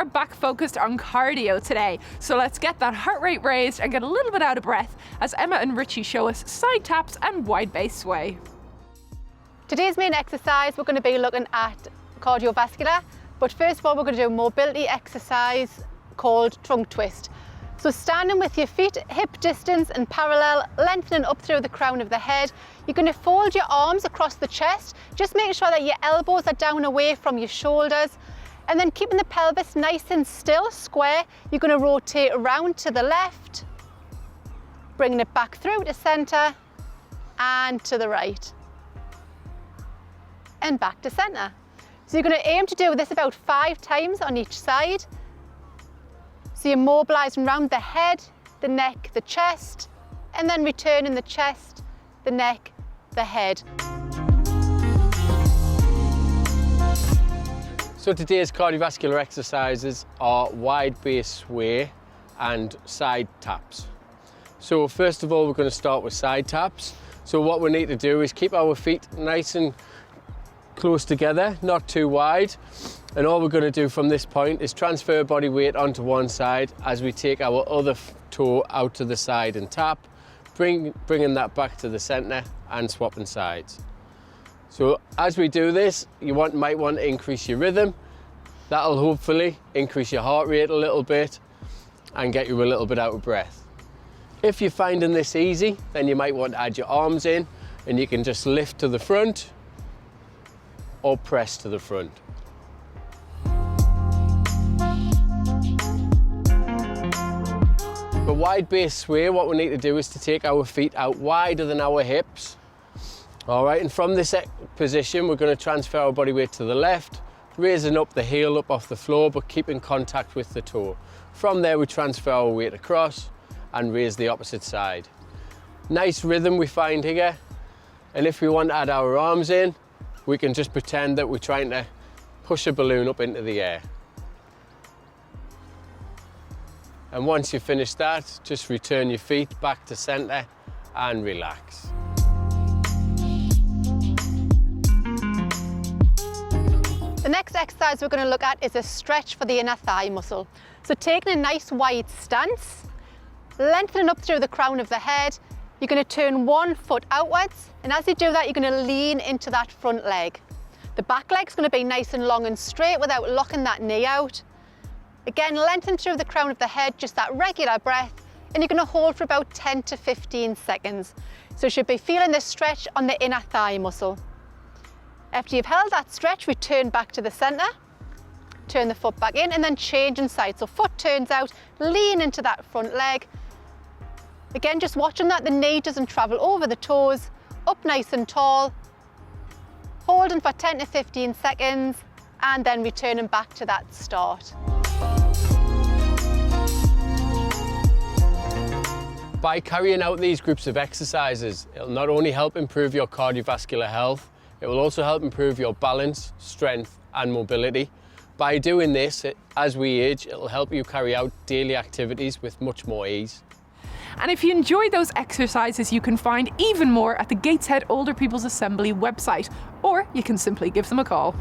back focused on cardio today. So let's get that heart rate raised and get a little bit out of breath as Emma and Richie show us side taps and wide base sway. Today's main exercise, we're going to be looking at cardiovascular, but first of all we're going to do a mobility exercise called trunk twist. So standing with your feet hip distance and parallel, lengthening up through the crown of the head. You're going to fold your arms across the chest, just making sure that your elbows are down away from your shoulders, and then keeping the pelvis nice and still, square. You're going to rotate around to the left, bringing it back through to centre and to the right, and back to centre. So you're going to aim to do this about 5 times on each side. So you're mobilising around the head, the neck, the chest, and then returning the chest, the neck, the head. So today's cardiovascular exercises are wide base sway and side taps. So first of all, we're going to start with side taps. So what we need to do is keep our feet nice and close together, not too wide. And all we're going to do from this point is transfer body weight onto one side as we take our other toe out to the side and tap, bringing that back to the centre and swapping sides. So as we do this, you might want to increase your rhythm. That'll hopefully increase your heart rate a little bit and get you a little bit out of breath. If you're finding this easy, then you might want to add your arms in, and you can just lift to the front or press to the front. For wide base sway, what we need to do is to take our feet out wider than our hips. All right, and from this position, we're going to transfer our body weight to the left, raising up the heel up off the floor, but keeping contact with the toe. From there, we transfer our weight across and raise the opposite side. Nice rhythm we find here. And if we want to add our arms in, we can just pretend that we're trying to push a balloon up into the air. And once you finish that, just return your feet back to centre and relax. The next exercise we're going to look at is a stretch for the inner thigh muscle. So taking a nice wide stance, lengthening up through the crown of the head, you're going to turn one foot outwards, and as you do that, you're going to lean into that front leg. The back leg's going to be nice and long and straight without locking that knee out. Again, lengthen through the crown of the head, just that regular breath, and you're going to hold for about 10 to 15 seconds. So you should be feeling this stretch on the inner thigh muscle. After you've held that stretch, return back to the centre, turn the foot back in, and then change inside. So foot turns out, lean into that front leg. Again, just watching that the knee doesn't travel over the toes, up nice and tall, holding for 10 to 15 seconds, and then returning back to that start. By carrying out these groups of exercises, it'll not only help improve your cardiovascular health, it will also help improve your balance, strength and mobility. By doing this, as we age, it'll help you carry out daily activities with much more ease. And if you enjoyed those exercises, you can find even more at the Gateshead Older People's Assembly website, or you can simply give them a call.